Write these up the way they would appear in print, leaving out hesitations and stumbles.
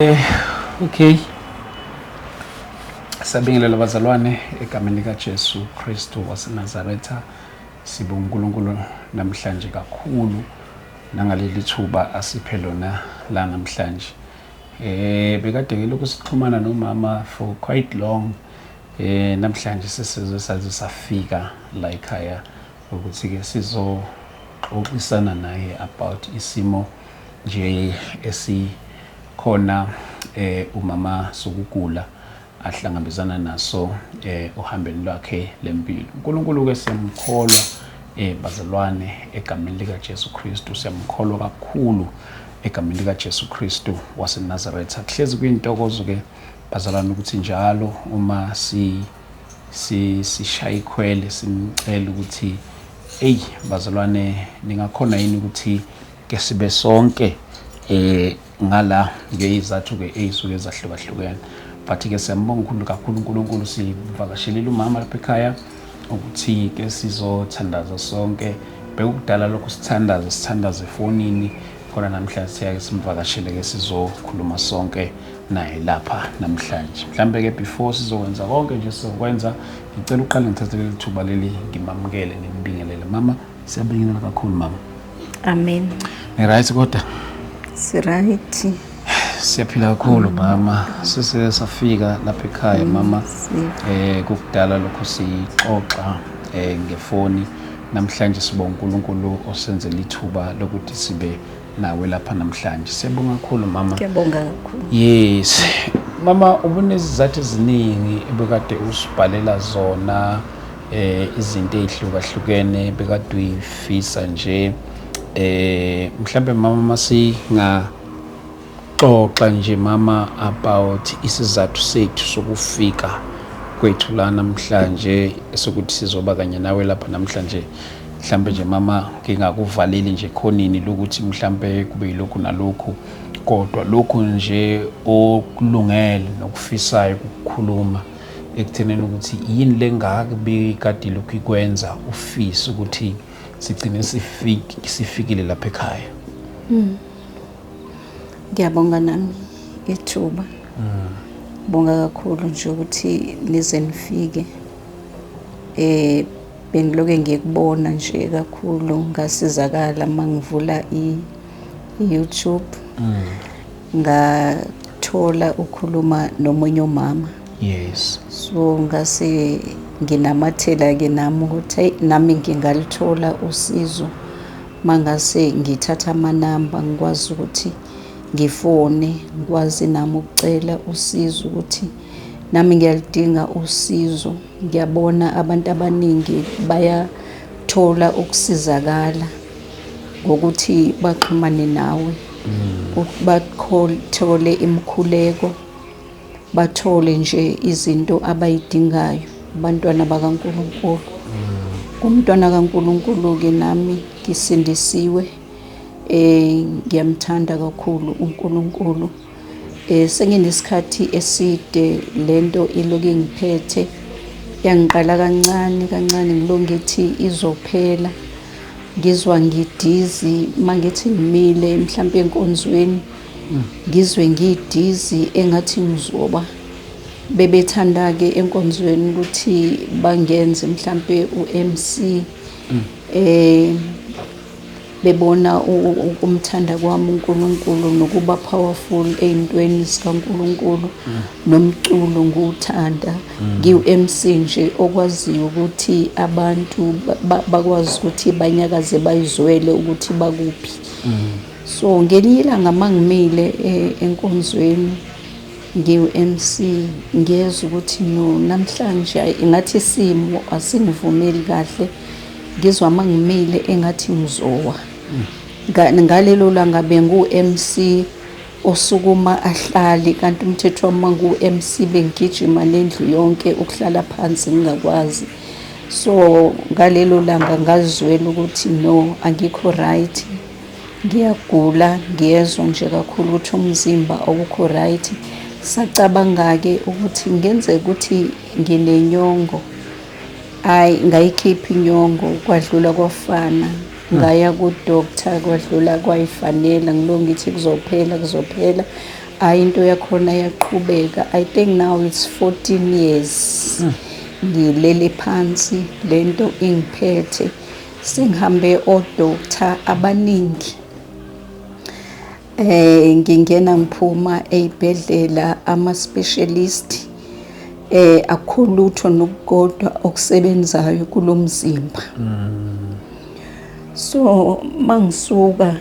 Okay, sabingelela bazalwane egameni likaJesu Kristu waseNazaretha. Sibonga uNkulunkulu namhlanje kakhulu nangaleli thuba asiphe lona la namhlanje. Bekade ngilokhu sixhumana nomama for quite long. Namhlanje sesize safika la ekhaya ukuthi ke sizoxoxisana naye about isimo nje esikhona umama sokugula ahlangabezana naso uhambeni lwakhe lempilo. uNkulunkulu ke siyamkholwa bazalwane egameni likaJesu Kristu, siyamkholwa kakhulu egameni likaJesu Kristu waseNazaretha. Kuhlezi kuyintokozo ke bazalwane ukuthi njalo uma sishaya ikhwele simcela ukuthi bazalwane ningakhona yini ukuthi ke sibe sonke ngala ngezathu ke ezisuke ezahlukahlukene. But ke siyambonga kakhulu uNkulunkulu, sivakashelile umama lapha ekhaya ukuthi ke sizothandaza sonke. Bekudala lokho sithandaze efonini, khona namhlanje siyake simvakashele ke sizokhuluma sonke naye lapha namhlanje. Mhlambe ke before sizokwenza konke nje sizokwenza, ngicela uqale ngithathe leli thuba leli ngimamukele ngimbingelele. Mama, siyabingelela kakhulu mama. Amen. Right kodwa Right. Siyaphila kakhulu mama, sesafika lapha ekhaya mama. Kukudala lokho sixoxa ngefoni. Namhlanje sibonga uNkulunkulu osenzele ithuba lokuthi sibe nawe lapha namhlanje. Siyabonga kakhulu mama. Ngiyabonga kakhulu. Yes mama, ubunezizathu eziningi ebekade usibhalela zona, izinto ezihlukahlukene bekade uyifisa nje. Mhlambe mama masinga xoxa nje mama about isizathu sethu sokufika kwethu la namhlanje sokuthi sizoba kanye nawe lapha namhlanje. Mhlambe nje mama ngingakuvaleli nje khonini lokuthi mhlambe kube yilokhu nalokhu, kodwa lokhu nje okulungele nokufisayo ukukhuluma ekutheneni ukuthi yini lengakubi kade lokhu ikwenza ufisa ukuthi sigcine sifikile lapha ekhaya. Ngiyabonga nami ithuba. Bonga kakhulu nje ukuthi nize nifike. Bengiloke ngikubona nje kakhulu ngasizakala mangivula iYouTube. Ngathola ukukhuluma nomunye umama. Yes. So ngase nginamathela ke nami ukuthi nami ngingalithola usizo mangase ngithatha amanamba, ngikwazi ukuthi ngifone, ngikwazi nami ukucela usizo ukuthi nami ngiyalidinga usizo. Ngiyabona abantu abaningi bayathola ukusizakala ngokuthi baxhumane nawe, bathole imikhuleko, bathole nje izinto abayidingayo. Abantwana bakaNkulunkulu, umntwana kaNkulunkulu ke nami ngisindisiwe. Ngiyamthanda kakhulu uNkulunkulu. Senginesikhathi eside lento iloke ngiphethe, yangiqala kancane ngilongithi izophela. Ngizwa ngidizi mangithi ngimile mhlambe enkonzweni, ngizwe ngidizi engathi ngizoba. Bebethanda ke enkonzweni ukuthi bangenze mhlambe uMC, bebona ukumthanda kwami uNkulunkulu nokuba powerful ezintweni zikaNkulunkulu, nomculo nguthanda. ngiwu-MC nje okwaziyo ukuthi abantu bakwazi ukuthi banyakaze bayizwele ukuthi bakuphi. So ngelinye ilanga mangimile enkonzweni ngiwu-MC, ngiyezwa ukuthi no namhlanje ngathi isimo asingivumeli kahle. Ngizwa mangimile engathi ngizowa. Ngalelo langa bengu-MC osukuma ahlali, kanti umthetho wami mangu-MC bengigijima nendlu yonke ukuhlala phansi ngingakwazi. So ngalelo langa ngazwela ukuthi no angikho right, ngiyagula, ngiyezwa nje kakhulu ukuthi umzimba awukho right. Sacabanga-ke ukuthi ngenzeka ukuthi nginenyongo. Ngayikhipha inyongo, kwadlula kwafana. Ngaya ku-doctor, kwadlula kwayifanela, ngilongithi kuzophela. hayi into yakhona yaqhubeka. I think now it's 14 years ngilele phansi, lento ingiphethe. Sengihambe odoctor abaningi, ngingena ngiphuma ey'bhedlela ama-specialist, akukho lutho nokukodwa okusebenzayo kulo mzimba. So mangisuka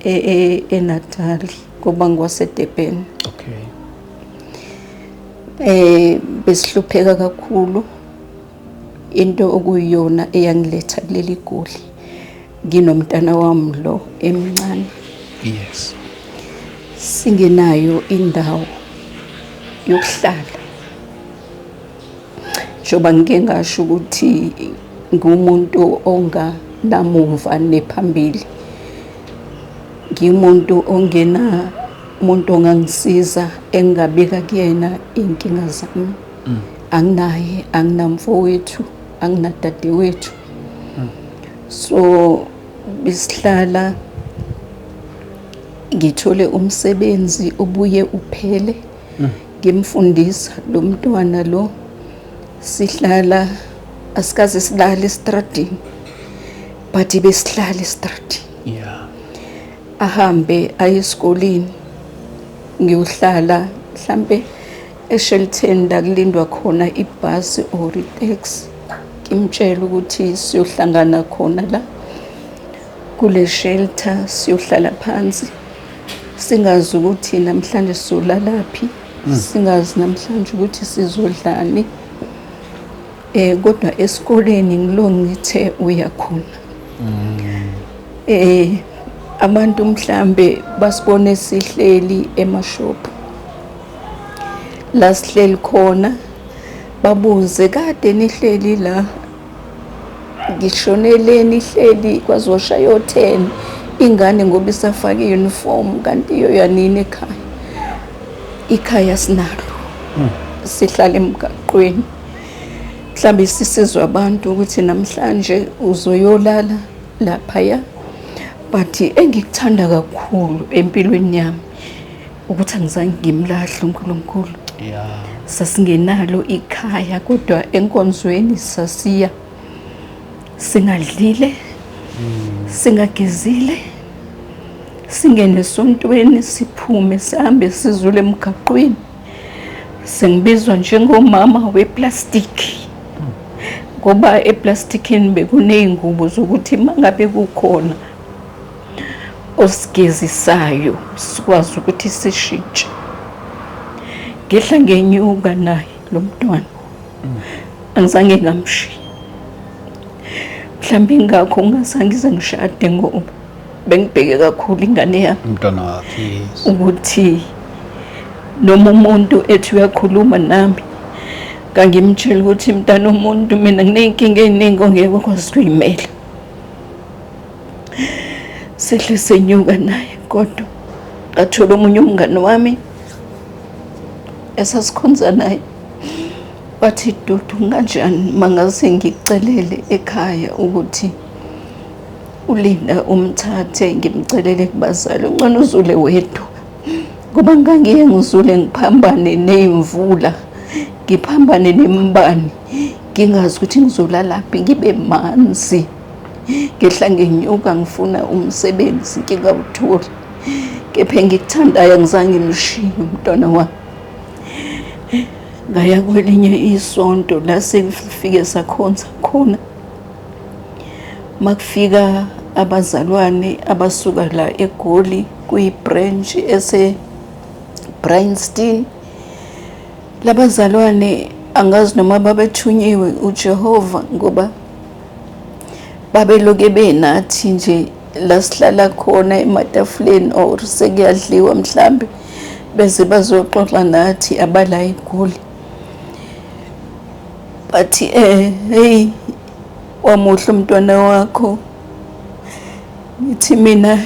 eNatal ngoba ngwaseDurban, Okay. besihlupheka kakhulu. Into okuyiyona eyangiletha kuleli goli, nginomntana wami lo emncane, Yes. singenayo indawo yokuhlala. Njoba ngike ngasho ukuthi ngumuntu onganamuva nephambili, ngimuntu ongena umuntu ongangisiza engingabika kuyena iy'nkinga zami. Anginaye, anginamfowethu, anginadadewethu. So besihlala, ngithole umsebenzi obuye uphele, ngimfundisa lo mntwana lo. Sihlala, asikaze silale estradini, but besihlala estradini. Yeah. Ahambe aye esikoleni, ngiyohlala mhlambe eShelton la kulindwa khona ibhasi or itaxi. Ngimtshela ukuthi siyohlangana khona la kule shelter, siyohlala phansi, singazi ukuthi namhlanje sizolalaphi, singazi namhlanje ukuthi sizodlani. Kodwa esikoleni ngilo ngithe uyakhona. Abantu mhlambe basibone sihleli emashophu la sihleli khona, babuze kade nihleli la, ngishonele nihleli kwazoshaya 10 ingane ngoba isafake uniform, kanti iyo yanini ekhaya. Ikhaya sinalo, sihlala emgaqweni. Mhlambe sisizwe abantu ukuthi namhlanje uzoyolala laphaya. But engikuthanda kakhulu empilweni yami ukuthi angizange ngimlahle uNkulunkulu. Yeah. Sasingenalo ikhaya, kodwa enkonzweni sasiya singadlile, singagezile, singene esontweni, siphume sihambe sizule emgaqweni. Sengibizwa njengomama weplastiki, ngoba eplastikini bekuney'ngubo zokuthi mangabe kukhona osigezisayo sikwazi ukuthi sishintshe. Ngehla ngenyuka naye lo mntwana, angizange ngamshiya. Mhlawumbe ingakho ngingazange ngize ngishade, ngoba bengibheke kakhulu ingane yami, Umntwana wakhe. Yes. ukuthi noma umuntu ethi uyakhuluma nami, ngangimtshela ukuthi mntana umuntu, mina nginey'nkinga ey'ningi ongeke ukwazi ukuy'mela. Sihle senyuka naye, kodwa ngathola omunye umngane wami esasikhonza naye, wathi Dudu, kanjani mangaze ngikucelele ekhaya ukuthi uLinda umthathe ngimcelele kubazali, ungcono uzule wedwa, ngoba ngangiye ngizule ngiphambane ney'mvula, ngiphambane nemibani, ngingazi ukuthi ngizolalaphi, ngibe manzi. Ngehla ngenyuka ngifuna umsebenzi ngingawutholi, kepha engikuthandayo angizange ngimshiye umntwana wami. Ngaya kwelinye isonto la sifike sakhonza khona. Makufika abazalwane abasuka la eGoli kuyi-branch ese-Bryanston, labazalwane angazi noma babethunyiwe uJehova, ngoba babeloke benathi nje la sihlala khona ematafuleni, or sekuyadliwa mhlambe beze bazoxoxa nathi abala eGoli. Bathi hey, wamuhle umntwana wakho. Ngithi mina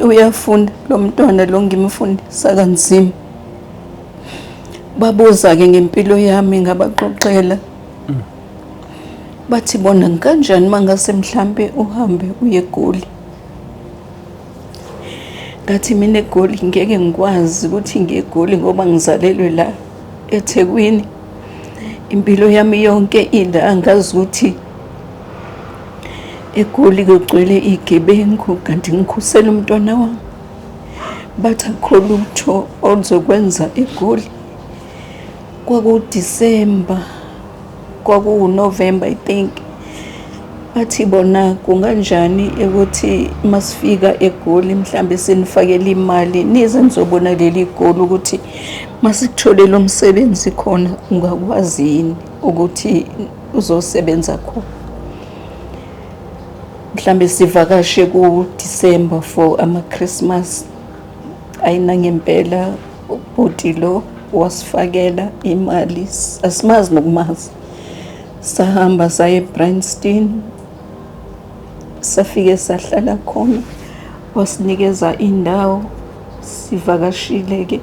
uyafunda lo mntwana lo, ngimfundisa kanzima. Babuza-ke ngempilo yami, ngabaxoxela. Bathi bona kanjani mangase mhlambe uhambe uye eGoli. ngathi mina eGoli ngeke ngikwazi ukuthi ngiyeGoli ngoba ngizalelwe la eThekwini. Impilo yami yonke ila ngazi ukuthi eGoli kugcwele igebengu kanti ngikhusela umntwana wami. Bathi akho lutho oluzokwenza eGoli. KwakuDisemba, kwakuNovember I think. Bathi bona kunganjani ukuthi masifika eGoli mhlambe sinifakele imali nize nizobona leli goli ukuthi masikutholele umsebenzi khona ungakwazi yini ukuthi uzosebenza khona. Mhlambe sivakashe kuDisember for ama-Christmas. Ayina ngempela ubhuti lo wasifakela imali, asimazi nokumazi. Sahamba saya eBryanston, safike sahlala khona, wasinikeza indawo, sivakashile-ke.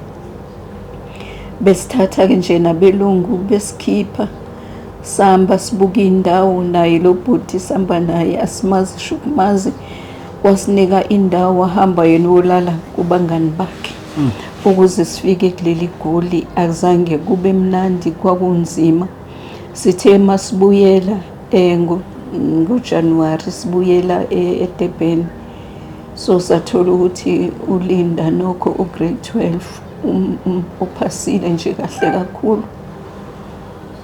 Besithatha-ke nje nabelungu besikhipha, sahamba sibuka indawo, naye lo bhuti sihamba naye asimazi shukumazi, wasinika indawo, wahamba yena wolala kubangani bakhe. Ukuze sifike kuleli Goli akuzange kube mnandi, kwakunzima. Sithe masibuyela ngoJanuwari sibuyela eDurban, so sathola ukuthi uLinda nokho ugrade 12 uphasile nje kahle kakhulu.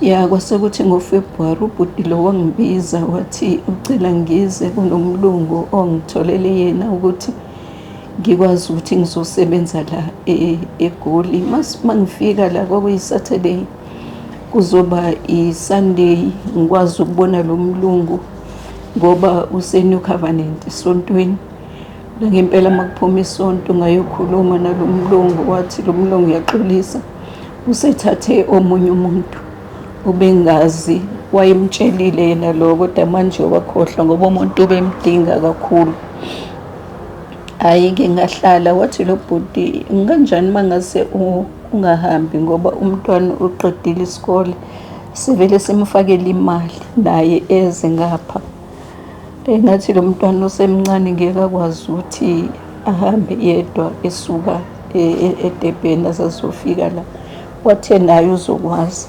Ya kwase kuthi ngoFebruary ubhuti lo wangibiza wathi ucela ngize kunomlungu ongitholele yena ukuthi ngikwazi ukuthi ngizosebenza la eGoli. Mangifika la kwakuyiSaturday, kuzoba iSunday ngikwazi ukubona lo mlungu ngoba useNew Covenant esontweni. Ngempela makuphuma isonto ngayokhuluma nalo mlungu, wathi lo mlungu uyaxolisa usethathe omunye umuntu ubengazi, wayemtshelile yena lo kodwa manje wakhohlwa ngoba umuntu ubemdinga kakhulu. Hayi-ke ngahlala, wathi lo bhuti nganjani mangase ungahambi ngoba umntwana uqedile isikole, sivele simfakele imali naye eze ngapha. Ngathi lo mntwana usemncane ngeke akwazi ukuthi ahambe yedwa esuka eDurban azofika la. Wathe naye uzokwazi.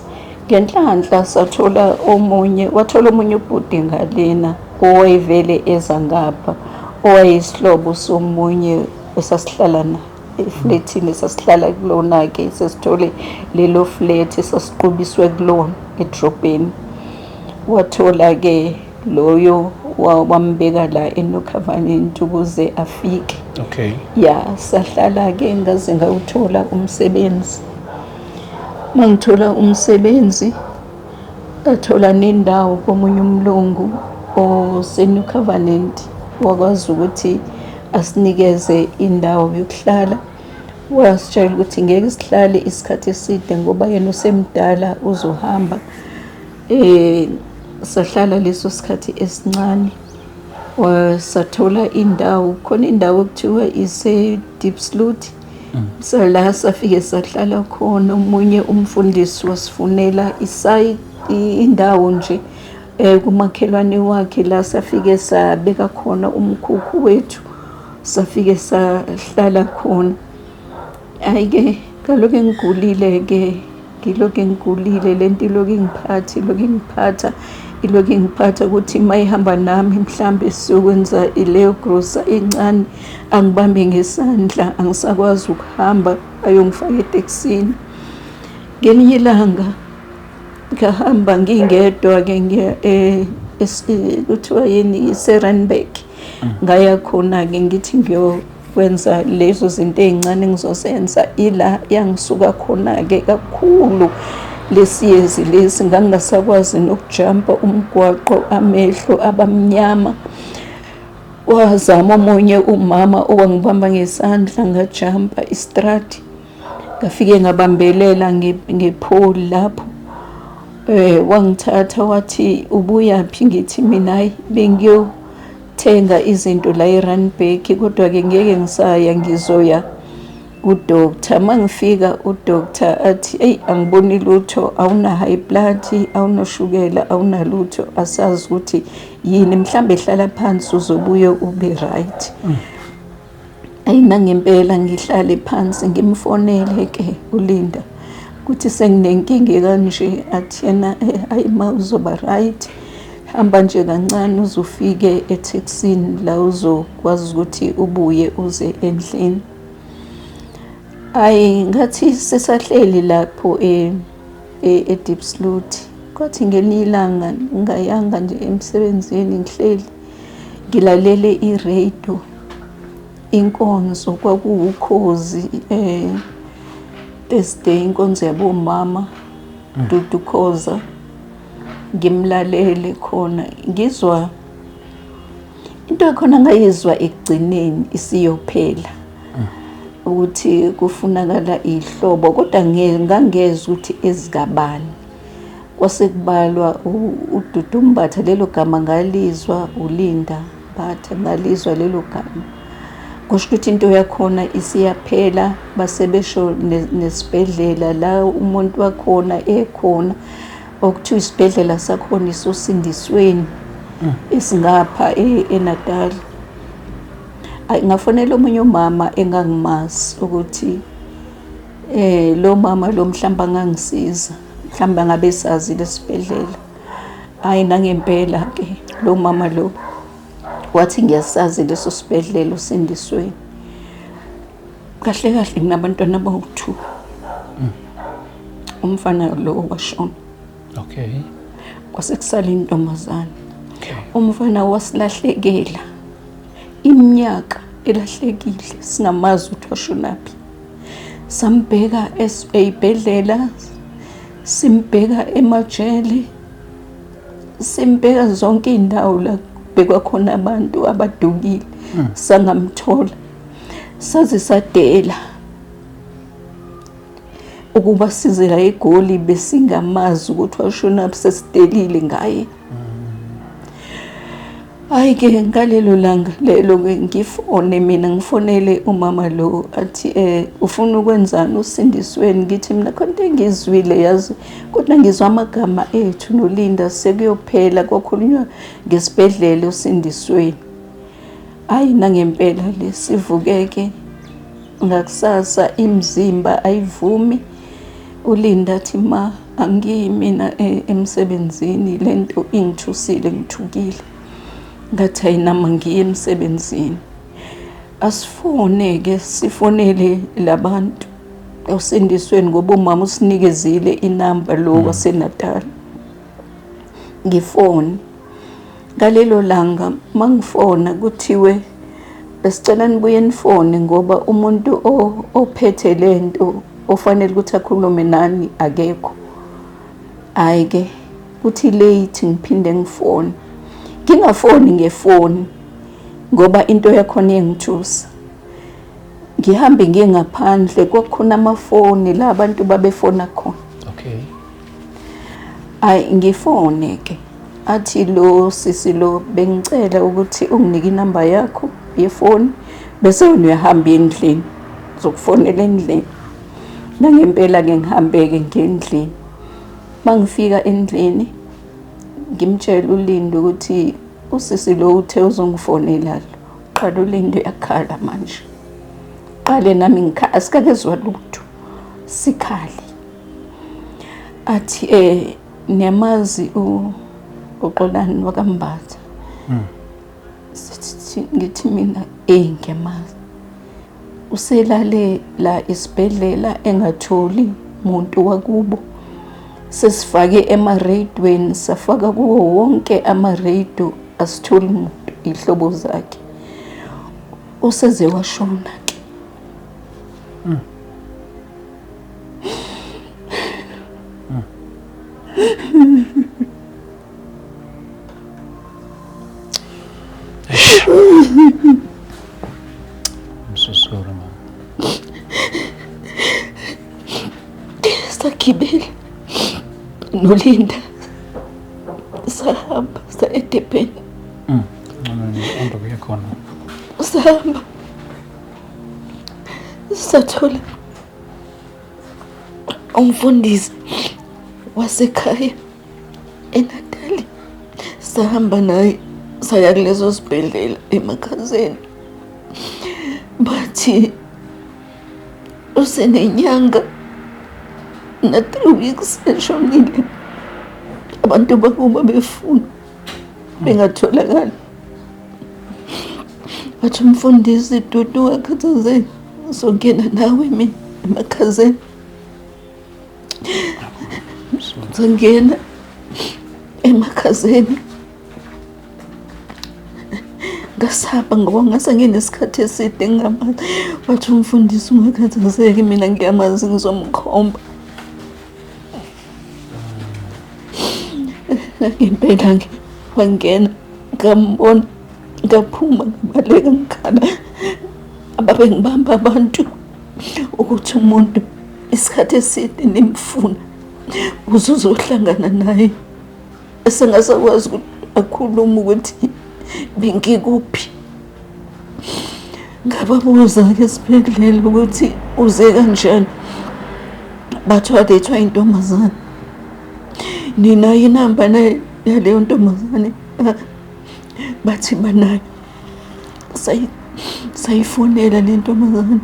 Ngenhlanhla wathola omunye ubhuti ngalena owayevele eza ngapha, owayisihlobo somunye esasihlala na eflatini esasihlala kulona-ke. Sesithole lelo flat esasiqubiswe kulona edrobheni. Wathola-ke loyo wambeka la eNew Covenant ukuze afike. Okay. Ya sahlala-ke ngaze ngawuthola umsebenzi. Mangithola umsebenzi ngathola nendawo komunye umlungu oseNew Covenant, wakwazi ukuthi asinikeze indawo yokuhlala. Wasitshela ukuthi ngeke sihlale isikhathi eside ngoba yena usemdala uzohamba. Sahlala leso sikhathi esincane, wasathola indawo, khona indawo ekuthiwa ise-Diepsloot. La safike sahlala khona, omunye umfundisi wasifunela indawo nje kumakhelwane wakhe la safike sabeka khona umkhukhu wethu, safike sahlala khona. Hayi-ke kaloku ngigulile-ke, ngilokhu lento ilokhu ingiphatha ukuthi mayihamba nami mhlambe siyokwenza ileyo grosa encane, angibambe ngesandla, angisakwazi ukuhamba, ayongifaka etekisini. Ngelinye ilanga ngahamba ngingedwa-ke ngiya kuthiwa yini iSerenberg. Ngaya khona-ke ngithi ngiyokwenza lezo zinto ey'ncane engizozenza, ila yangisuka khona-ke kakhulu lesiyezi lesi, ngangingasakwazi nokujampa umgwaqo, amehlo abamnyama. Wazama omunye umama owangibamba ngesandla, ngajampa istrati, ngafike ngabambelela ngepholi lapho. Wangithatha wathi ubuyaphi? Ngithi mina hayi bengiyothenga izinto la eRandburg, kodwa-ke ngeke ngisaya, ngizoya udoctor. Mangifika udoctor athi eyi angiboni lutho, awuna high blood, awunoshukela, awunalutho, asazi ukuthi yini, mhlambe hlala phansi uzobuye ube right. ayina ngempela ngihlale phansi ngimfonele ke uLinda ukuthi senginenkinga kanje, athi yena ayima uzoba right, hamba nje kancane uzufike etaxini la uzokwazi ukuthi ubuye uze endlini. Ngathi sesahleli lapho eDeepsloot, kwathi ngelinye ilanga ngayanga nje emsebenzini ngihleli ngilalele iradio, inkonzo kwakuwukhozi Thursday, inkonzo yabomama Dudu Khoza, ngimlalele khona ngizwa into ekhona ngayizwa ekugcineni isiyophela ukuthi kufunakala ihlobo, kodwa ngangezwe ukuthi ezikabani. Kwase kubalwa uDudu Mbatha, lelo gama ngalizwa, uLinda Mbatha ngalizwa lelo gama. Kusho ukuthi into yakhona isiyaphela, basebesho nesibhedlela la umuntu wakhona ekhona, okuthiwa isibhedlela sakhona isosindisweni esingapha eNatal. Ngafonela omunye umama engangimazi ukuthi lo mama lo mhlamba ngangisiza, mhlamba ngabe sazi lesibhedlela. Nangempela ke lo mama lo wathi ngiyasazi leso sibhedlela usindisweni. Kahle kahle nginabantwana abawu2. Umfana lo washona. Okay. Kwase kusala intombazana. Umfana wasilahlekela iminyaka elahlekile, singamazi ukuthi washonaphi. Sambheka esibhedlela, simbheka emajele, simbheka zonke indawo la bekwa khona abantu abadukile, sangamthola. Saze sadela ukuba size la eGoli besingamazi ukuthi washonaphi, sesidelile ngaye. Ke ngalelo langa lelo ngifone mina, ngifonele umama lo athi ufuna ukwenzani usindisweni. Ngithi mina konke engizwile yazi, kodwa ngizwa amagama ethu noLinda sekuyophela, kwakhulunywa ngesibhedlela usindisweni. Nangempela lesivukeke ngakusasa, imizimba ayivumi. uLinda athi ma angiyimina emsebenzini, lento ingithusile ngithukile. Ngathi ayinama ngiye emsebenzini. Asifone ke sifonele labantu osindisweni ngoba umama usinikezile inamba lo waseNatal. Ngifone ngalelo langa, mangifona kuthiwe besicela nibuye nifone ngoba umuntu ophethe lento ofanele ukuthi akhulume nani akekho. Ke kuthi late ngiphinde ngifone, ngingafoni ngefoni ngoba into yakhona yengithusa. Ngihambe ngiye ngaphandle, kwakukhona amafoni la abantu babefona khona. Okay. Ngifone ke, athi lo sisi lo bengicela ukuthi unginike inamba yakho yefoni bese uyahamba endlini, zokufonela endlini. Nangempela ke ngihambeke ngendlini. Mangifika endlini ngimtshela uLinda ukuthi usisi lo uthe uzongifonela. Qala uLinda yakhala manje. Qale nami ngikhala, asikakezwa lutho, sikhali. Athi niyamazi uXolani wakaMbatha. Ngithi mina ngiyamazi. Uselale la esibhedlela engatholi umuntu wakubo. Sesifake emaradweni, safaka kuwo wonke amaradio, asitholi umuntu, ihlobo zakhe. Useze washona ke. I'm so sorry, ma'am. Sakibele noLinda sahamba sa-eDurban. Onto kuya khona. Sahamba sathola umfundisi wasekhaya eNatal. Sahamba naye saya kuleso sibhedlela eMakhazeni. bathi usenenyanga na 3 weeks eshonile. Abantu bakuba befuna bengatholakala. Bathi umfundisi Dudu wakhathazeka, ngizongena nawe mina emakhazeni. Ngizongena emakhazeni. Ngasaba ngoba ngase nginesikhathi eside ngingamazi. Bathi umfundisi ungakhathazeki, mina ngiyamazi, ngizomkhomba. Ngempela wangena, ngambona, ngaphuma, ngabaleka, ngikhala. Ababe ngibamba abantu ukuthi umuntu isikhathi eside nimfuna uzohlangana naye. Esengasakwazi ukuthi akhulume ukuthi bengikuphi. Ngababuza-ke esibhedlela ukuthi uze kanjani. Bathi walethwa intombazane. Ninayo inamba naye yaleyo ntombazane? Bathi banayo. Sayifonela le ntombazane,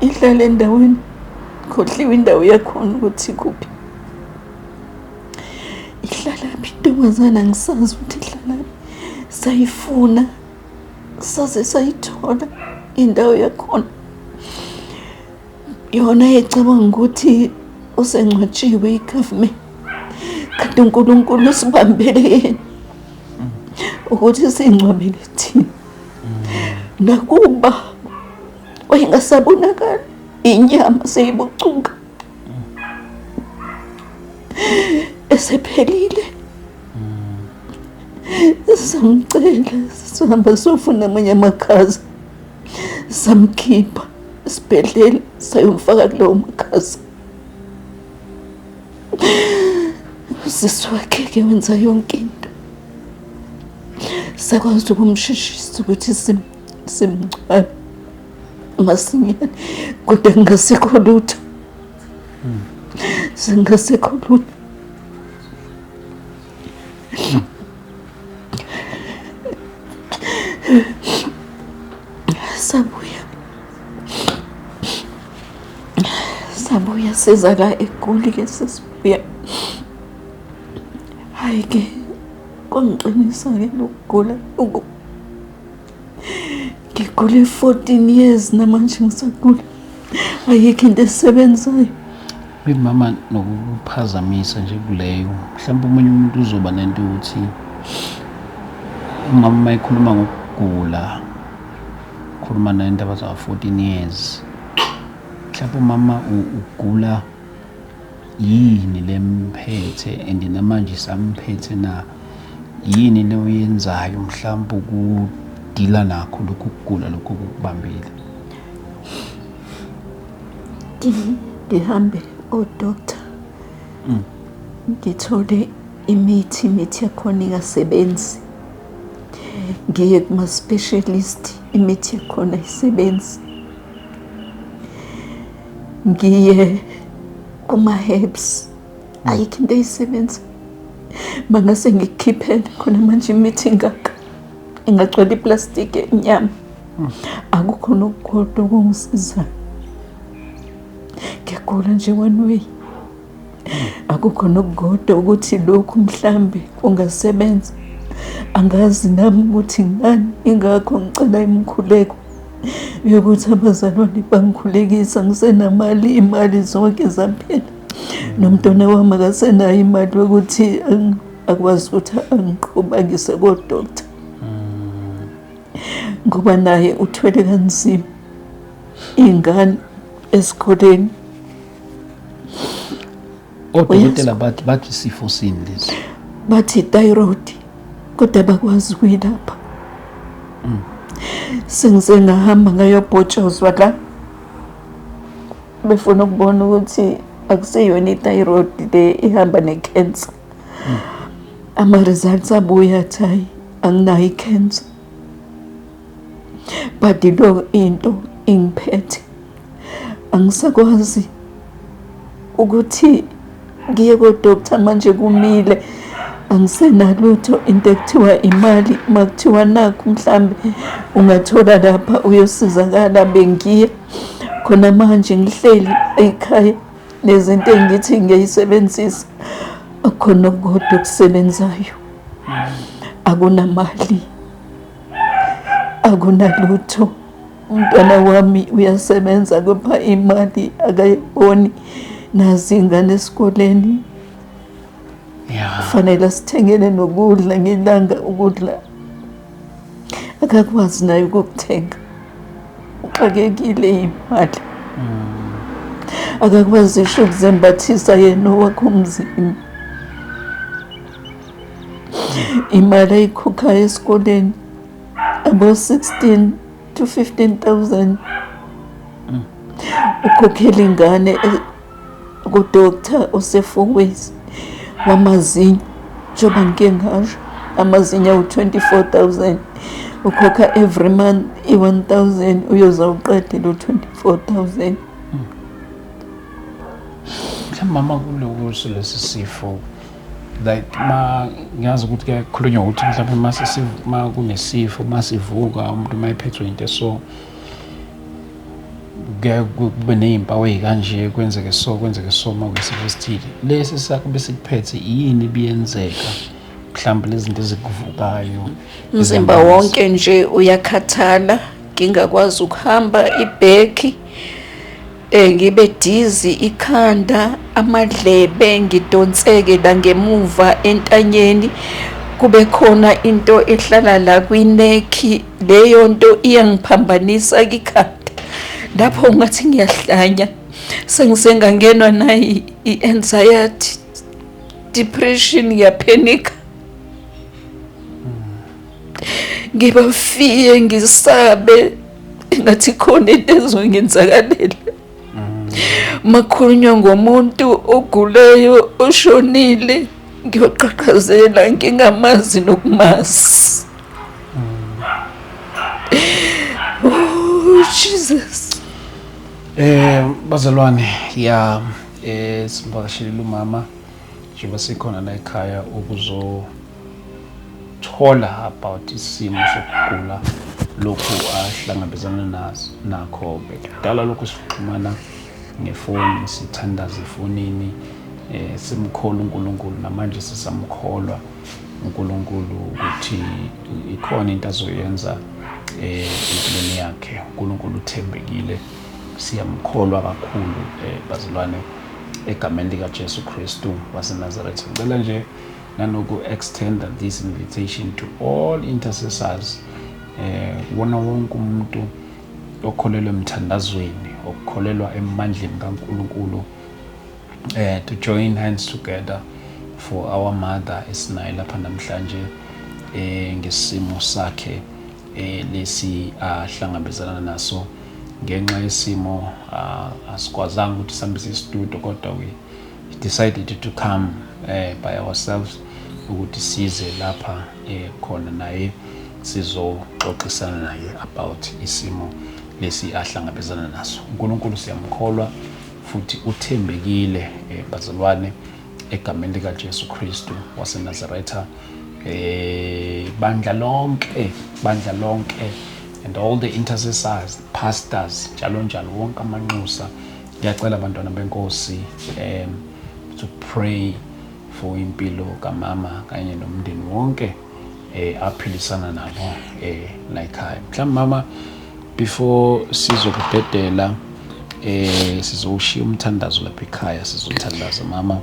ihlala endaweni, khohliwe indawo yakhona ukuthi kuphi. Ihlalaphi intombazane, angisazi ukuthi ihlalaphi. Sayifuna saze sayithola indawo yakhona. Yona yecabanga ukuthi usengcwatshiwe igovernment, kanti uNkulunkulu usibambele yena ukuthi singcwabele thina. Nakuba wayengasabonakali, inyama seyibucuka, esephelile. Samcela sihamba sofuna amanye amakhaza, samkhipha esibhedlela, sayomfaka kulowo makhaza. Usisi wakhe-ke wenza yonke into, sakwazi ukumsheshisa ukuthi simngcwabe masinyane, kodwa kungasekho lutho. Singasekho lutho. Sabuya siza la eGoli-ke, sesibuya. Hayi-ke kwangiqinisa-ke lokugula. Ngigule 14 years namanje ngisagula. Ayikho into esebenzayo. Mama, nokuphazamisa nje kuleyo, mhlawumbe omunye umuntu uzoba nento ukuthi umama ekhuluma ngokugula, khuluma nendaba za 14 years. Mhlawumbe umama ugula yini lemphethe, and namanje samphethe na yini le uyenzayo mhlawumbe ukudila nakho lokhu kugula lokhu kubambile. Ngihambe doctor, ngithole imithi yakhona ingasebenzi. Ngiye kuma specialist, imithi yakhona ayisebenzi. Ngiye kuma herbs, ayikho into eyisebenza. Mangase ngikhiphele khona manje imithi ingaka, ingagcwala iplastic enyama, akukho nokukodwa okungisizayo. Ngiyagula nje one way, akukho nokukodwa ukuthi lokhu mhlambe kungasebenza. Angazi nami ukuthi ngani, ingakho ngicela imkhuleko yokuthi abazalwane bangikhulekisa. Ngisenamali, imali zonke zaphela. Nomntwana wami akasenayo imali yokuthi akwazi ukuthi angiqhuba ngise kodoctor, ngoba naye uthwele kanzima ingane esikoleni. Odokotela bathi sifo sini lesi? Bathi thyroid, kodwa bakwazi ukuyilapha. Sengize ngahamba ngayobhotshozwa la, befuna ukubona ukuthi akuseyona ithyroid le ihamba necancer. Ama-results abuya athi hayi, anginayo icancer. But lo into ingiphethe, angisakwazi ukuthi ngiye kodoctor manje kumile angisenalutho into ekuthiwa imali. Makuthiwa nakho mhlambe ungathola lapha uyosizakala, bengiya khona manje ngihleli ekhaya nezinto engithi ngiyayisebenzisa akhona okukodwa okusebenzayo. Akunamali, akunalutho. Umntwana wami uyasebenza kupha imali akayiboni. Nazi ingane esikoleni, kufanele sithengele nokudla ngelanga, ukudla akakwazi naye ukukuthenga, uxakekile imali. Akakwazi isho ukuzembathisa yena owakho umzimba. Imali ayikhokhayo esikoleni abo 16 to 15,000. Ukhokhela ingane kudoctor oseFourways wamazinyo, njengoba ngike ngasho amazinyo awu-24,000. Ukhokha every month i-1,000, uyoza uqede lo 24,000. Mama kulokuso lesi sifo like ngiyazi ukuthi kuyakhulunywa ukuthi mhlawumbe ma kunesifo masivuka umuntu mayiphethwe into so kube nezimpawu ezikanje, kwenzeke so makuyisifo esithile. Lesi sakho besikuphethe yini biyenzeka mhlawumbe lezi zinto ezikuvukayo? Umzimba wonke nje uyakhathala, ngingakwazi ukuhamba ibheki, ngibe dizzy, ikhanda, amadlebe, ngidonseke la ngemuva entanyeni, kube khona into ehlala la kwinekhi. Leyo nto iyangiphambanisa ikhanda, lapho ungathi ngiyahlanya. Sengisengangenwa nayi i-anxiety, depression, ngiyaphenika, ngiba fiye, ngisabe ngathi khona into ezongenzakalela. Makhulunywa ngomuntu ogulayo oshonile, ngiyoqhaqhazela ngingamazi nokumazi. Oh Jesus. Bazalwane, sivakashelile umama njengoba sikhona la ekhaya ukuzothola about isimo sokugula lokhu ahlangabezana nakho. Kudala lokhu sixhumana ngefoni, sithandaza efonini, simkholwa uNkulunkulu, namanje sisamkholwa uNkulunkulu ukuthi ikhona into azoyenza empilweni yakhe. uNkulunkulu uthembekile, siyamkholwa kakhulu bazalwane, egameni likaJesu Kristu waseNazaretha. Ngicela nje nanoku-extend this invitation to all intercessors, wona wonke umuntu okholelwa emthandazweni, okholelwa emandleni kaNkulunkulu, to join hands together for our mother esinayo lapha namhlanje ngesimo sakhe lesi ahlangabezana naso ngenxa yesimo. Asikwazanga ukuthi sihambise isitudio, kodwa we decided to come by ourselves ukuthi size lapha khona naye sizoxoxisana naye about isimo lesi ahlangabezana naso. uNkulunkulu siyamkholwa futhi uthembekile bazalwane, egameni likaJesu Kristu waseNazaretha. Bandla lonke and all the intercessors, pastors, njalo wonke amanxusa, ngiyacela abantwana benkosi to pray for impilo kamama kanye nomndeni wonke aphilisana nabo la ekhaya. Mhlawumbe mama, before sizokubhedela sizoshiya umthandazo lapha ekhaya, sizothandaza mama.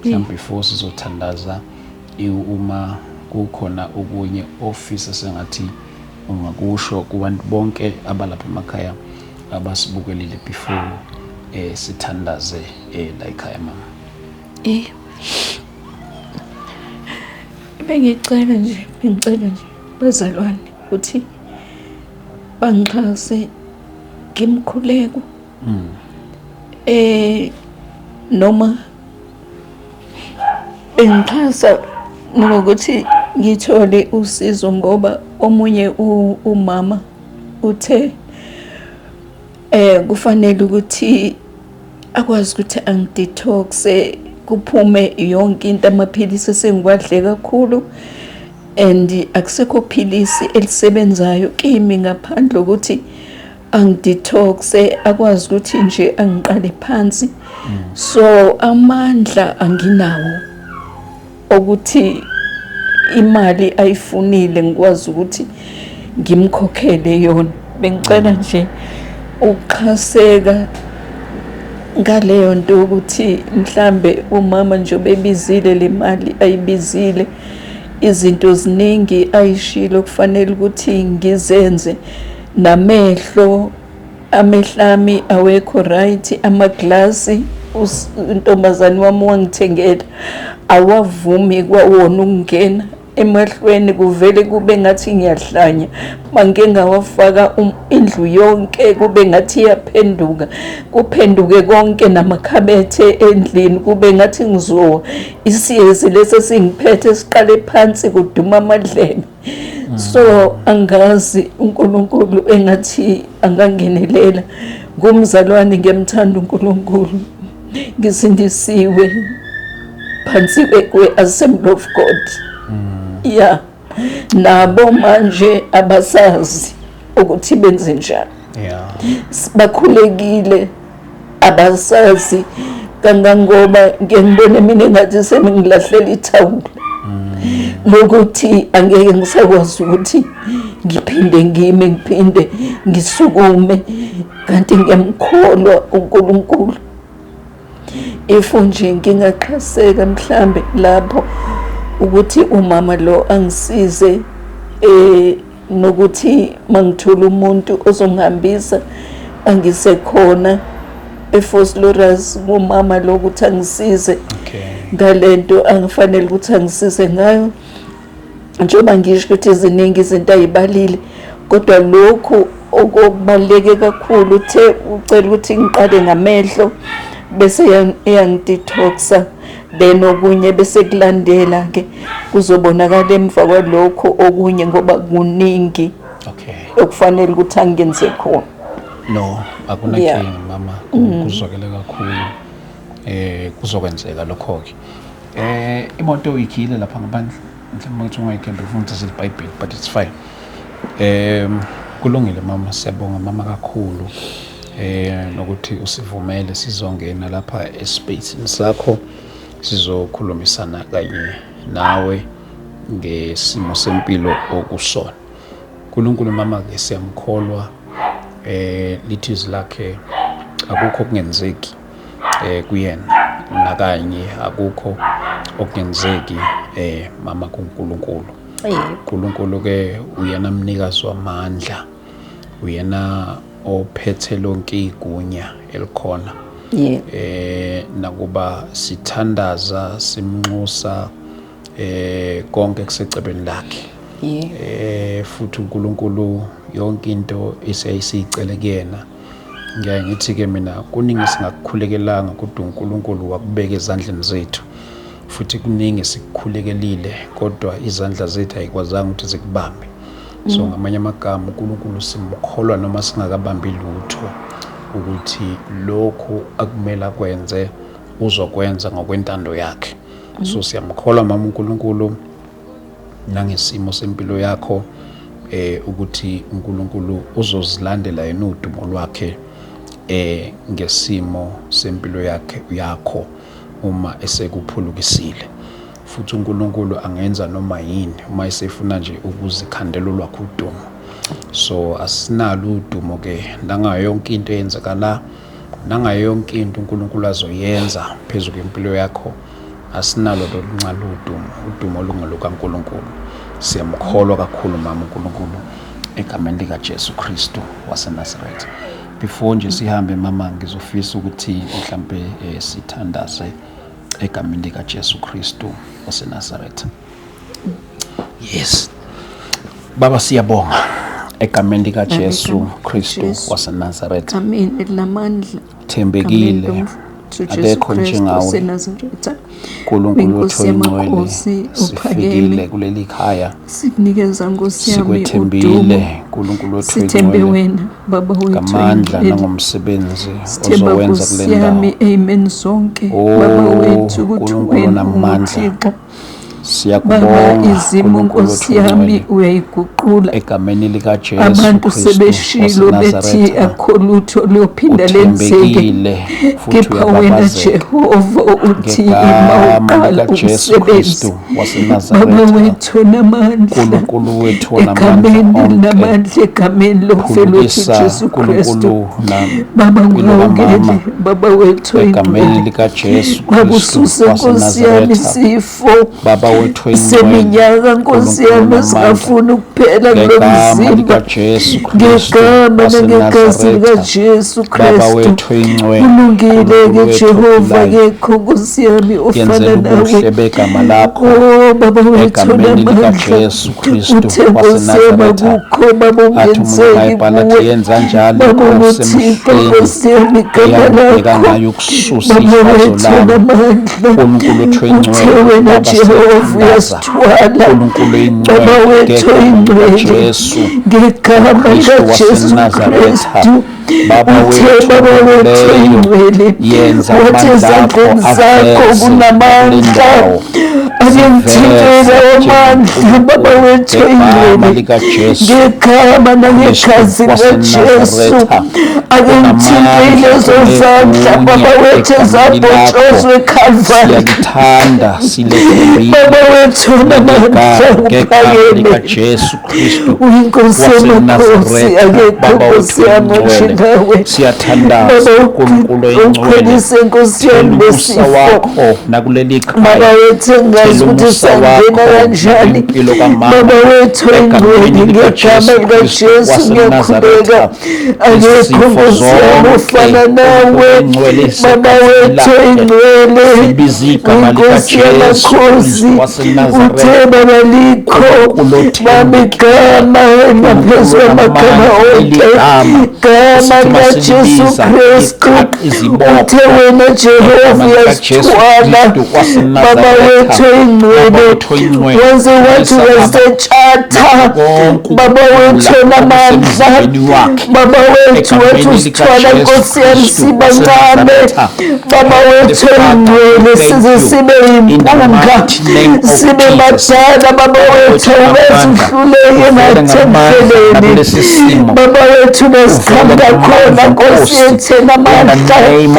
Mhlawumbe before sizothandaza, uma kukhona okunye ofisa sengathi ungakusho kubantu bonke abalapha emakhaya abasibukelile before sithandaze la ekhaya mama. Bengicela nje bazalwane ukuthi bangixhase ngimkhuleko, noma bengixhasa ngokuthi ngithole usizo, ngoba omunye umama uthe kufanele ukuthi akwazi ukuthi angidetoxe kuphume yonke into, amaphilisi esengikwadle kakhulu, and akusekho philisi elisebenzayo kimi ngaphandle ukuthi angidetoxe, akwazi ukuthi nje angiqale phansi. So amandla anginawo ukuthi imali ayifunile ngikwazi ukuthi ngimkhokhele yona. Bengicela nje ukuxhaseka ngaleyo nto ukuthi mhlambe umama nje obebizile le mali ayibizile, izinto ziningi ayishilo kufanele ukuthi ngizenze, namehlo amehlami awekho right, amaglasi untombazane wami wangithengela awavumi kwawona ukungena emahlweni, kuvele kube ngathi ngiyahlanya. Mangike ngawafaka indlu yonke kube ngathi iyaphenduka, kuphenduke konke namakhabethe endlini kube ngathi ngizowa. Isiyezi lesi singiphethe siqale phansi kuduma amadlebe. So angazi uNkulunkulu engathi angangenelela. Ngumzalwane ngiyamthanda uNkulunkulu, ngisindisiwe phansi kwe-Assembly of God. Yeah, nabo manje abasazi ukuthi benze njani. Yeah. Bakhulekile abasazi kangangoba ngiyibona mina engathi semingilahlela ithawula. Lokuthi angeke ngisakwazi ukuthi ngiphinde ngiphinde ngisukume, kanti ngiyamkholwa uNkulunkulu. If nje ngingaqhaseka mhlambe lapho ukuthi umama lo angisize, nokuthi mangithola umuntu ozongihambisa angisekhona eFosloras umama lo ukuthi angisize ngalento angifanele ukuthi angisize ngayo. Njengoba ngisho ukuthi ziningi izinto ayibalile, kodwa lokhu okubaleke kakhulu uthe ucela ukuthi ngiqale ngamehlo bese iyangidetoxa, then okunye bese kulandela ke kuzobonakala emva kwalokho okunye ngoba kuningi okufanele ukuthi angenze khona. No, akunankinga mama, kuzokele kakhulu kuzokwenzeka lokho ke. Imoto uyikhile lapha ngaphandle, mhlawumbe ukuthi ungayikhembe ufunda iBhayibheli, but it's fine. Kulungile mama, siyabonga mama kakhulu nokuthi usivumele sizongena lapha espaceni sakho sizokhulumisana kanye nawe ngesimo sempilo okusona. uNkulunkulu mama ke siyamkholwa, lithi izwi lakhe akukho okungenzeki kuyena, nakanye akukho okungenzeki mama kuNkulunkulu. uNkulunkulu ke uyena mnikazi wamandla, uyena ophethe lonke igunya elikhona. Nakuba sithandaza simnxusa konke kusecebeni lakhe. Futhi uNkulunkulu yonke into esiyicele kuyena. Ngiyaye ngithi ke mina kuningi singakukhulekelanga kodwa uNkulunkulu wakubeka ezandleni zethu, futhi kuningi sikukhulekelile kodwa izandla zethu ayikwazanga ukuthi zikubambe. So ngamanye amagama uNkulunkulu simkholwa noma singakabambi lutho ukuthi lokhu akumele akwenze uzokwenza ngokwentando yakhe. So siyamkholwa mama uNkulunkulu nangesimo sempilo yakho, ukuthi uNkulunkulu uzozilandela yena udumo lwakhe ngesimo sempilo yakho uma esekuphulukisile. Futhi uNkulunkulu angenza noma yini uma esefuna nje ukuzikhandela lwakhe udumo. So asinalo udumo ke nangayo yonke into eyenzakala, nangayo yonke into uNkulunkulu azoyenza phezulu kwempilo yakho, asinalo lokuncane udumo lungelukaNkulunkulu. Siyamkholwa kakhulu mama uNkulunkulu egameni likaJesu Kristu waseNazaretha. Before nje sihambe mama, ngizofisa ukuthi mhlambe sithandaze egameni likaJesu Kristu waseNazaretha. Yes. Baba siyabonga egameni likaJesu Kristu waseNazaretha. Amen. Elamandla Thembekile wethu Jesu Akekho Kristu njengawe. waseNazaretha. Nkulunkulu Inkosi wethu oyingcwele, yamakhosi sifikile uphakeme, kuleli khaya, sikunikeza Nkosi yami udumo, sikwethembile Nkulunkulu wethu sithembe oyingcwele, wena Baba wethu ngamandla oyingcwele. nangomsebenzi Sithemba ozowenza Nkosi kule ndawo. yami, amen zonke Oh, Baba wethu ukuthi Nkulunkulu wena namandla. unguThixo. Siyakubonga Baba izimo Nkulunkulu Nkosi wethu yami oyingcwele, uyayiguqula. egameni likaJesu Abantu Kristu sebeshilo bethi waseNazaretha, akho lutho liyophinda lenzeke, uthembekile futhi kepha wena uyababazeka. Jehova uthi ima Ngegama uqala likaJesu umsebenzi. Kristu Baba waseNazaretha, wethu namandla, Nkulunkulu wethu wanamandla egameni onke, namandla, egameni lomfelo wethu khululisa Jesu Kristu. Nkulunkulu Baba nampilo kamama, ngawungele Baba wethu egameni oyingcwele, likaJesu Kristu bakususe Nkosi yami waseNazaretha, isifo Baba wethu oyingcwele, seminyaka Nkosi Nkulunkulu yami namandla, singafuni ukuphela kulo ngegama mzimba, likaJesu Kristu ngegama nangegazi waseNazaretha, likaJesu Baba Kristu. wethu oyingcwele, Kulungile-ke Nkulunkulu wethu Jehova, ophilayo, kekho Nkosi yami ofana yenzela ubuhle nawe. begama lakho, Oh Baba wethu egameni namandla, likaJesu Kristu uthe Nkosi yami waseNazaretha. akukho Baba Athi umuntu ungenzeki ayibhala athi kuwe. yenza njalo Baba inkosi uthixo emhleni Nkosi yami igama eyangibheka lakho. ngayo ukususa Baba ihlazo wethu lami. namandla, Nkulunkulu wethu uthe oyingcwele, wena Baba Jehova siyathandaza. uyasithwala. Nkulunkulu oyingcwele, Baba wethu ngegama oyingcwele, likaJesu ngegama Kristu likaJesu waseNazaretha, Kristu. Baba Uthe wethu Baba wethu odumileyo, oyingcwele, yenza wathi amandla akho ezandleni zakho aveze kule kunamandla, ndawo. akemthintela wamandla. Baba wethu Ngegama oyingcwele, likaJesu ngegama nangegazi likaJesu, akemthintele ezozandla Baba wethu ezabhotshozwe eKalvari. siyalithanda silethembile Baba wethu namandla ngegama uphakeme, likaJesu Kristu uyinkosi yamakhosi, waseNazaretha. akekho Baba Nkosi wethu yami oyingcwele, onjengawe. siyathandaza Baba uNkulunkulu oyingcwele, uqhelise Nkosi yami thela umusa besifo. wakho nakuleli Baba khaya, wethu engazi thela ukuthi umusa sangena wakho kanjani. nakwimpilo kamama, Baba wethu oyingcwele, egameni ngegama likaJesu Kristu likaJesu ngiyakhuleka, waseNazaretha. akekho Izifo Nkosi yami ofana zonke, nawe. Oyingcwele, Baba wethu isekhathi oyingcwele, sibiza igama uyinkosi likaJesu yamakhosi, Kristu waseNazaretha. uthe Baba likho Baba igama engaphezu kwamagama onke, igama likaJesu Kristu. Uthe wena Jehova uyasithwala. Baba wethu oyingcwele, wenze wathi wasetshatha. Baba wethu namandla, Baba wethu wathi usithwala Nkosi yami sibancane. Baba wethu oyingcwele, size sibe yimpunga, sibe badala. Baba wethu wezihluleke nathemfeleni. Baba wethu besikhanda khona Nkosi yethu namandla, endaweni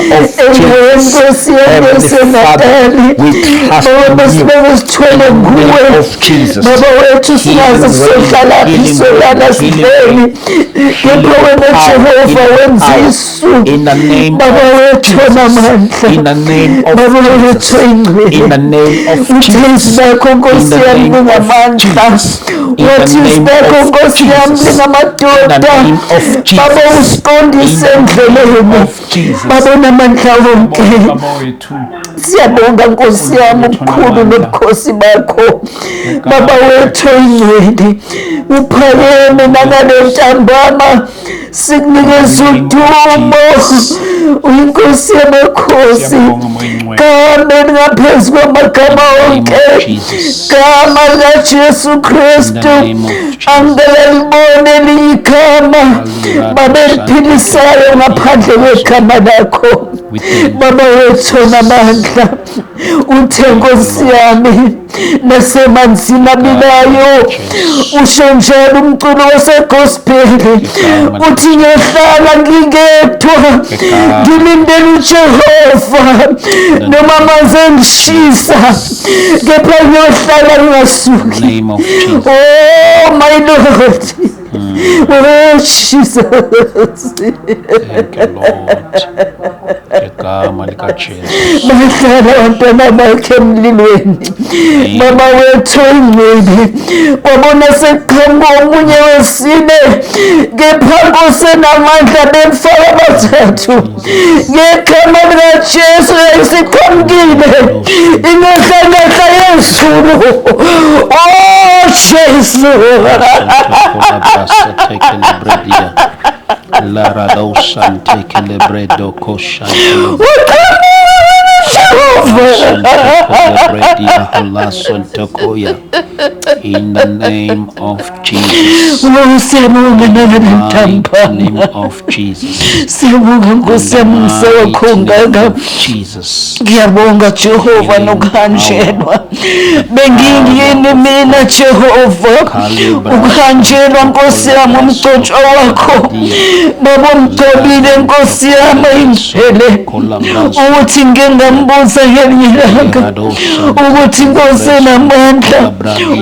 Nkosi yami esenatali. Baba sibeke sithwele nguwe. Baba wethu singaze sizohlalaphi solana sidleni, kepha wena Jehova wenza isu. Baba wethu namandla, Baba wethu oyingcwele, uthezi bakho Nkosi yami lingamandla, wathi izibakho Nkosi yami lingamadoda. Baba usiqondise endleleni, Baba namandla wonke. Siyabonga Nkosi yami ubukhulu nobukhosi bakho. Baba wethu oyingcwele, uphakeme nangale ntambama, sikunikeza udumo. Uyinkosi yamakhosi, gama elingaphezu kwamagama onke, gama likaJesu Kristu. Angeke libone elinye igama Baba eliphilisayo ngaphandle kwegama lakho. Baba wethu namandla, uthe Nkosi yami nasemanzini abilayo, usho njalo umculo wasegospeli, uthi ngiyohlala ngingedwa ngilindele uJehova, noma amanzi engishisa, kepha ngiyohlala ngingasuki. Oh my Lord, oh Jesus. Thank you, Lord. Ngegama likaJesu. Bahlala abantwana bakhe emlilweni. Baba wethu oyingcwele, wabona sekuqhamuka omunye wesine, kepha Nkosi enamandla bemfaka bathathu. Ngegama likaJesu yayisiqhamukile ingahlangahla yezulu. Oh Jesu, take the bread. Lara dosan take the bread do koshan. In the name of Jesus. Siyabonga Name of Jesus. Siyabonga Nkosi yami ngisekhona ngaka. Jesus. Ngiyabonga Jehova nokuhanjelwa. Bengingiyini mina Jehova. Ukuhanjelwa Nkosi yami umgcotshwa wakho. Baba umgcobile Nkosi yami ingcwele. Ukuthi ngingambuza ngelinye ilanga. Ukuthi Nkosi enamandla.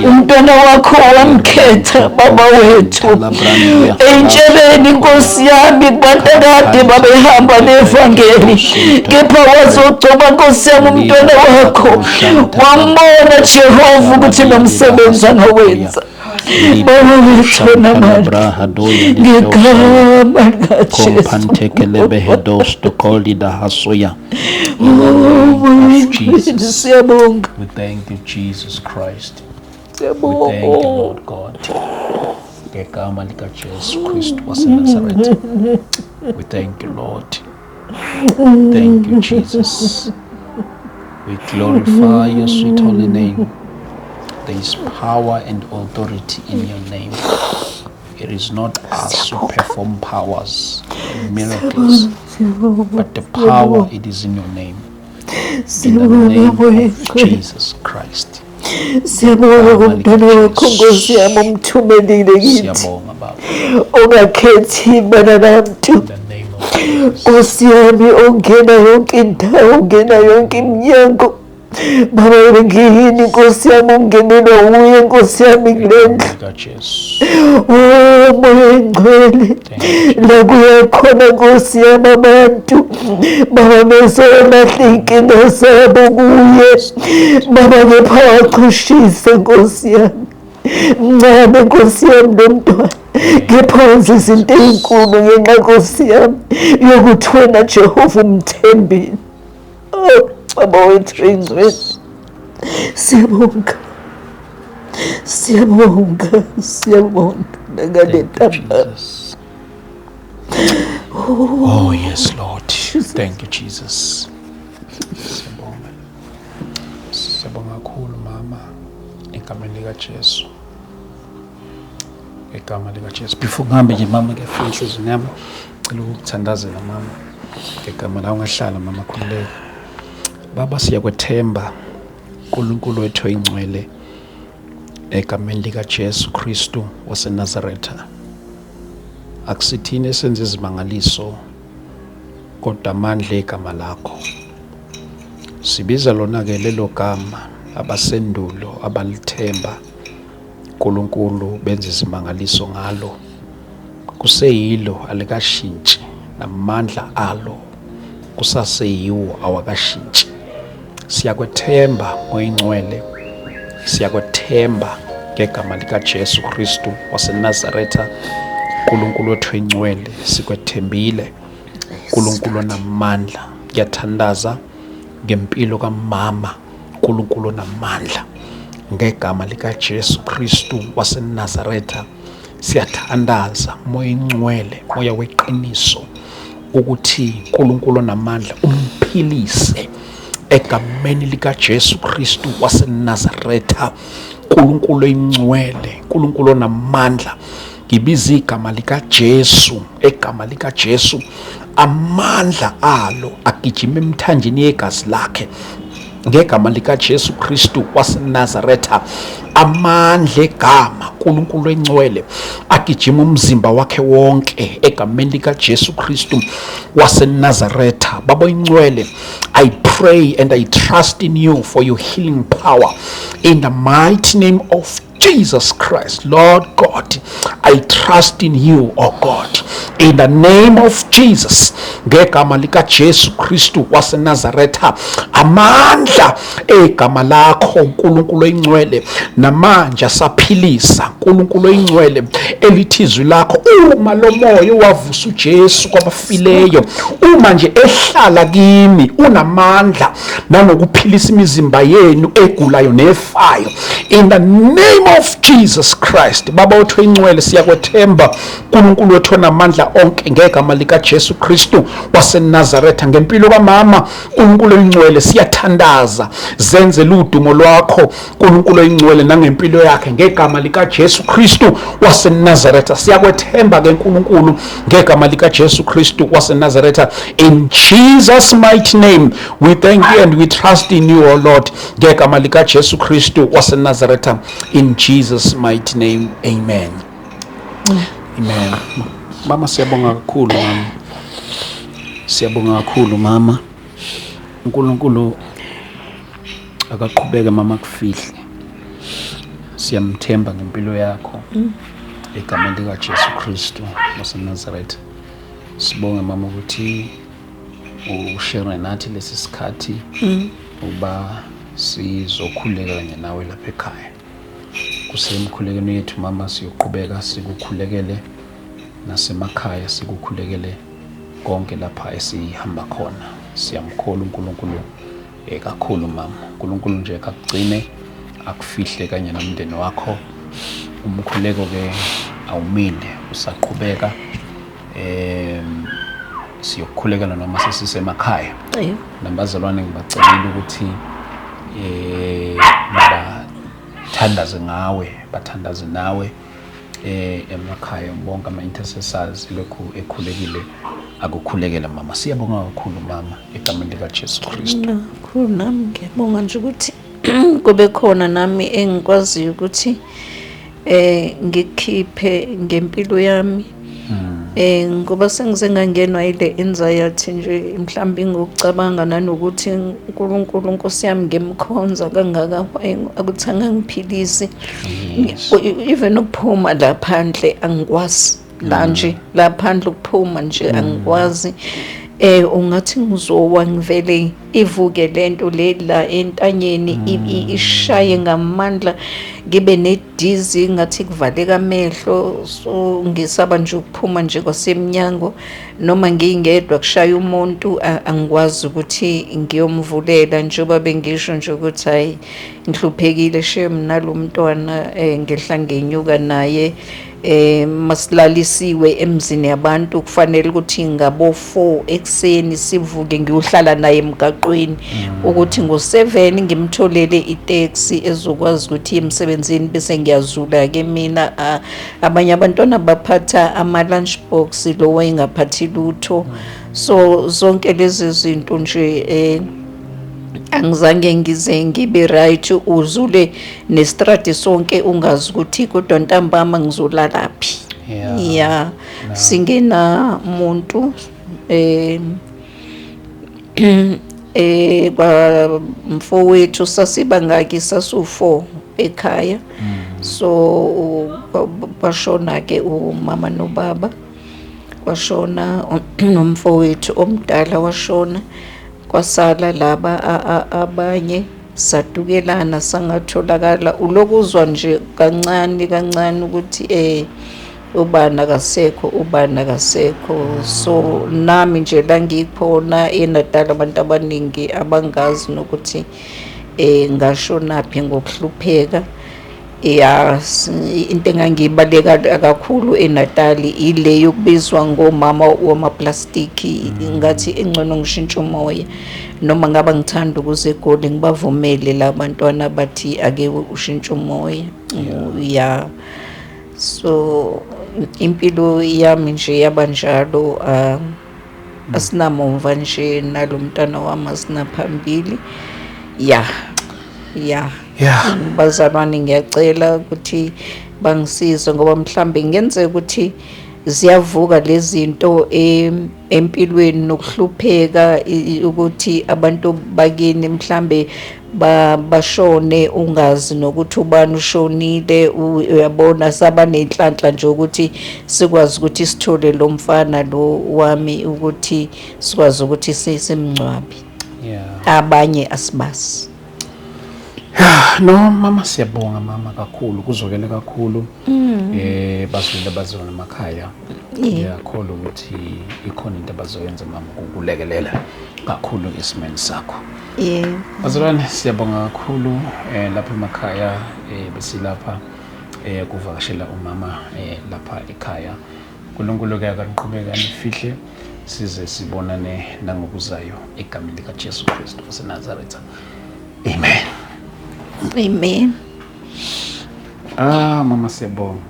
Umntwana wakho wamkhetha baba wethu. Entsheleni Nkosi yami kubantu kade babehamba nevangeli. Kepha wazogcoba Nkosi yami umntwana wakho. Wambona Jehova ukuthi nomsebenzi angawenza. Baba wethu namandla. Ngigama likaJesu. Siyabonga. We thank you, Jesus Christ. We Siyabonga. thank you, Lord God. Ngegama likaJesu Kristu waseNazaretha. We thank you, Lord. Thank you, Jesus. We glorify your sweet holy name. There is power and authority in your name. It is not us who perform powers and miracles, but the power, it is in your name. In the name of Jesus Christ. Siyabonga umntwana wakho Nkosi yami umthumelile kithi. Siyabonga Baba. Ongakhethi bana bantu. In the name of Jesus. Nkosi yami ongena yonke indawo, ongena yonke iminyango. Baba bengiyini Nkosi yami ungenelwa uye Nkosi yami kulendlu. LikaJesu. Oh moya ngcwele. La kuyakhona Nkosi yami abantu. Baba bezolahla inkinga zabo kuye. Baba kepha wachushise Nkosi yami. Mncane Nkosi yami lo mntwana. Kepha wenza izinto ezinkulu ngenxa Nkosi yami yokuthi wena Jehova umthembile. Baba wethu engcwele. Siyabonga. Siyabonga. Siyabonga. Jesus. Oh yes, Lord. Thank you, Jesus. Siyabonga. Siyabonga kakhulu mama. Egameni likaJesu. Egama likaJesu. Before ngihambe nje mama ngiyafika enhlizweni yami. Ngicela ukuthandazela mama. Ngegama la ungahlala mama khululeka. Baba siyakwethemba uNkulunkulu wethu oyingcwele egameni likaJesu Kristu waseNazaretha. Akusithini esenza izimangaliso kodwa amandla egama lakho. Sibiza lona ke lelo gama abasendulo abalithemba uNkulunkulu benza izimangaliso ngalo. Kuseyilo alikashintshi namandla alo kusaseyiwo awakashintshi. Siyakwethemba oyingcwele. Siyakwethemba ngegama likaJesu Kristu waseNazaretha. uNkulunkulu wethu oyingcwele sikwethembile. uNkulunkulu onamandla. Ngiyathandaza ngempilo kamama uNkulunkulu onamandla. Ngegama likaJesu Kristu waseNazaretha siyathandaza moya ingcwele, moya weqiniso ukuthi uNkulunkulu onamandla umphilise egameni likaJesu Kristu waseNazaretha. uNkulunkulu oyingcwele, uNkulunkulu onamandla, ngibiza igama likaJesu, egama likaJesu amandla alo agijima emthanjeni yegazi lakhe. Ngegama likaJesu Kristu waseNazaretha amandla egama uNkulunkulu oyingcwele agijima umzimba wakhe wonke egameni likaJesu Kristu waseNazaretha. Baba oyingcwele, I pray and I trust in you for your healing power in the mighty name of Jesus Christ. Lord God, I trust in you, oh God, in the name of Jesus. Ngegama likaJesu Kristu waseNazaretha amandla egama lakho uNkulunkulu oyingcwele namanje asaphilisa uNkulunkulu oyingcwele elithi izwi lakho uma lo moya wavusa uJesu kwabafileyo uma nje ehlala kimi unamandla nanokuphilisa imizimba yenu egulayo nefayo in the name of Jesus Christ. Baba wethu oyingcwele siyakwethemba uNkulunkulu wethu onamandla onke ngegama lika Jesu Kristu waseNazaretha ngempilo kamama uNkulunkulu oyingcwele siyathandaza zenze ludumo lwakho uNkulunkulu oyingcwele nangempilo yakhe ngegama lika Jesu Kristu waseNazaretha siyakwethemba ke uNkulunkulu ngegama lika Jesu Kristu waseNazaretha in Jesus mighty name we thank you and we trust in you, O Lord, ngegama lika Jesu Kristu waseNazaretha in Jesus mighty name, amen. Amen. Mama siyabonga kakhulu mama. Siyabonga kakhulu mama. uNkulunkulu akaqhubeke mama kufihle. Siyamthemba ngempilo yakho. Egama lika Jesu Kristu waseNazaretha. Sibonge mama ukuthi ushare nathi lesi sikhathi uba sizokhuleka kanye nawe lapha ekhaya. Kusemkhulekweni yethu mama siyoqhubeka sikukhulekele nasemakhaya sikukhulekele konke lapha esihamba khona. Siyamkhola uNkulunkulu kakhulu mama. uNkulunkulu nje akugcine akufihle kanye nomndeni wakho. Umkhuleko ke awumile usaqhubeka siyokukhulekela noma sesisemakhaya. Nabazalwane ngibacelile ukuthi bathandaze nawe emakhaya bonke ama-intercessors lokhu ekhulekile akukhulekela mama. Siyabonga kakhulu mama egameni lika Jesu Kristu. Kakhulu nami ngiyabonga nje ukuthi kube khona nami engikwaziyo ukuthi ngikukhiphe ngempilo yami. Ngoba sengize ngangenwa ile anxiety nje mhlawumbe ngokucabanga nanokuthi uNkulunkulu Nkosi yami ngemkhonza kangaka akuthanga ngiphilise. Even ukuphuma laphandle angikwazi la nje laphandle ukuphuma nje angikwazi. Ungathi ngizowa ngivele ivuke lento lela entanyeni ishaye ngamandla ngibe nedizi ngathi kuvaleka amehlo. So ngisaba nje ukuphuma nje kwasemnyango noma ngingedwa kushaya umuntu angikwazi ukuthi ngiyomvulela njengoba bengisho nje ukuthi hayi ngihluphekile shem nalomntwana ngehla ngenyuka naye. Masilalisiwe emzini yabantu kufanele ukuthi ngabo 4 ekseni sivuke ngiyohlala naye emgaqweni ukuthi ngo7 ngimtholele itaxi ezokwazi ukuthi emsebenzini bese ngiyazula ke mina. Abanye abantwana baphatha ama lunch box lo wayengaphathi lutho. So zonke lezi zinto nje angizange ngize ngibe right uzule nestrati sonke ungazi ukuthi kodwa ntambama ngizolalaphi. Singena umuntu kwa mfowethu sasiba ngaki sasu4 ekhaya. So bashona ke umama nobaba washona nomfowethu omdala washona. Kwasala laba abanye sadukelana sangatholakala ulokuzwa nje kancane ukuthi ubani akasekho. So nami nje la ngikhona eNatal abantu abaningi abangazi nokuthi ngashonaphi ngokuhlupheka. Into engangibaleka kakhulu eNatal ile yokubizwa ngomama wamaplastiki ngathi engcono ngishintsha umoya noma ngaba ngithanda ukuze eGoli ngibavumele labantwana bathi ake ushintshe umoya. So impilo yami nje yabanjalo asinamova nje nalomntana wami asinaphambili. Bazalwane ngiyacela ukuthi bangisize ngoba mhlambe ngenzeka ukuthi ziyavuka lezi zinto empilweni nokuhlupheka ukuthi abantu bakini mhlambe bashone ungazi nokuthi ubani ushonile. Uyabona saba nenhlanhla nje ukuthi sikwazi ukuthi sithole lo mfana lo wami ukuthi sikwazi ukuthi sisemncwabi. Abanye asibazi. No mama, siyabonga mama kakhulu, kuzokele kakhulu. Bazwile bazona emakhaya. Ngiyakholwa ukuthi ikhona into abazoyenza mama ukukulekelela kakhulu esimeni sakho. Bazalwane, siyabonga kakhulu lapha emakhaya besilapha kuvakashela umama lapha ekhaya. uNkulunkulu ke akaniqhubeka nifihle size sibonane nangokuzayo egameni lika Jesu Kristu waseNazaretha. Amen. Amen. Mama, siyabonga.